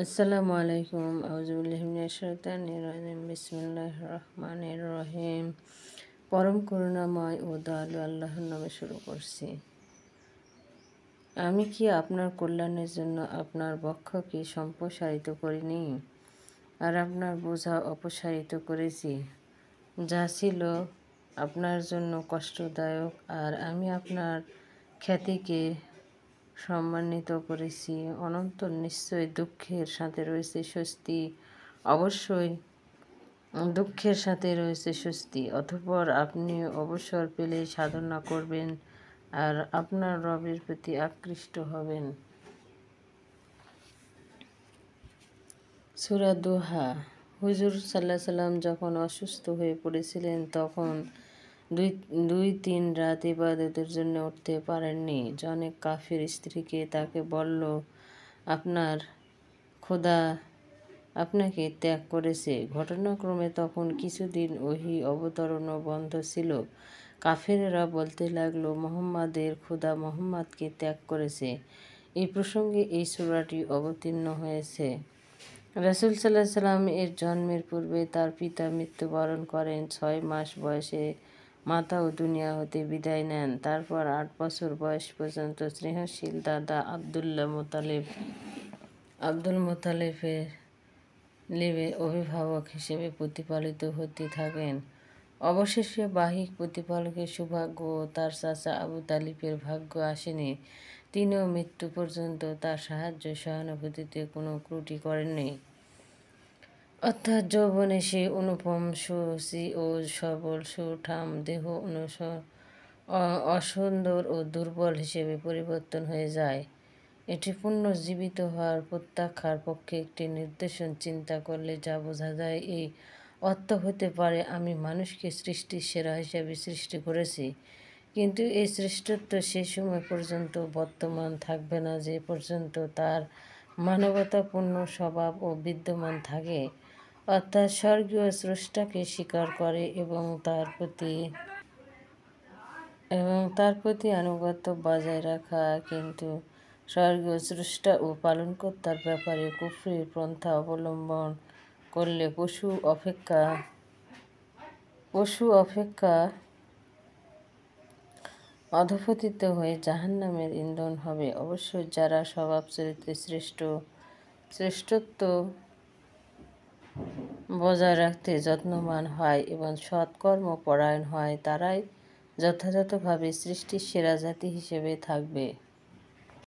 আসসালামু আলাইকুম আউযুবিল্লাহি মিনাশ শাইতানির রাজিম বিসমিল্লাহির রহমানির রহিম। পরম করুণাময় ও দয়ালু আল্লাহর নামে শুরু করছি। আমি কি আপনার কল্যাণের জন্য আপনার বক্ষকে সম্প্রসারিত করিনি, আর আপনার বোঝা অপসারিত করেছি, যা ছিল আপনার জন্য কষ্টদায়ক, আর আমি আপনার খ্যাতিকে সম্মানিত করেছি। অনন্তর নিশ্চয়ই দুঃখের সাথে রয়েছে স্বস্তি, অবশ্যই দুঃখের সাথে রয়েছে স্বস্তি। অতঃপর আপনি অবসর পেলেই সাধনা করবেন আর আপনার রবের প্রতি আকৃষ্ট হবেন। সূরা দোহা। হুজুর সাল্লাল্লাহু আলাইহি সাল্লাম যখন অসুস্থ হয়ে পড়েছিলেন তখন দুই দুই তিন রাত ইবাদতের জন্য উঠতে পারেননি। জনৈক কাফির স্ত্রীকে তাকে বলল, আপনার খোদা আপনাকে ত্যাগ করেছে। ঘটনাক্রমে তখন কিছুদিন ওহী অবতরণও বন্ধ ছিল। কাফেরেরা বলতে লাগল, মুহাম্মাদের খোদা মুহাম্মাদকে ত্যাগ করেছে। এই প্রসঙ্গে এই সূরাটি অবতীর্ণ হয়েছে। রাসূল সাল্লাল্লাহু আলাইহি সাল্লাম এর জন্মের পূর্বে তার পিতা মৃত্যুবরণ করেন। ৬ মাস বয়সে মাতাও দুনিয়া হতে বিদায় নেন। তারপর ৮ বছর বয়স পর্যন্ত স্নেহশীল দাদা আব্দুল মুত্তালিবের অভিভাবক হিসেবে প্রতিপালিত হতে থাকেন। অবশেষে বাহ্যিক প্রতিপালকের সৌভাগ্য ও তার চাচা আবু তালিবের ভাগ্য আসেনি। তিনিও মৃত্যু পর্যন্ত তার সাহায্য সহানুভূতিতে কোনো ত্রুটি করেননি। অর্থাৎ যৌবনে সে অনুপম, সুশী ও সবল, সুঠাম দেহ অসুন্দর ও দুর্বল হিসেবে পরিবর্তন হয়ে যায়। এটি পুনর্জীবিত হওয়ার প্রত্যাখ্যার পক্ষে একটি নিদর্শন। চিন্তা করলে যা বোঝা যায়, এই অর্থ হতে পারে, আমি মানুষকে সৃষ্টির সেরা হিসেবে সৃষ্টি করেছি, কিন্তু এই শ্রেষ্ঠত্ব সে সময় পর্যন্ত বর্তমান থাকবে না যে পর্যন্ত তার মানবতাপূর্ণ স্বভাব ও বিদ্যমান থাকে, অর্থাৎ স্বর্গীয় স্রষ্টাকে স্বীকার করে এবং তার প্রতি আনুগত্য বজায় রাখা। কিন্তু স্বর্গীয় স্রষ্টা ও পালনকর্তার ব্যাপারে কুফরীর পন্থা অবলম্বন করলে পশু অপেক্ষা অধঃপতিত হয়ে জাহান্নামের ইন্ধন হবে। অবশ্যই যারা স্বভাব চরিত্রে শ্রেষ্ঠত্ব বজায় রাখতে যত্নবান হয় এবং সৎকর্ম পরায়ণ হয়, তারাই যথাযথভাবে সৃষ্টির সেরা জাতি হিসেবে থাকবে।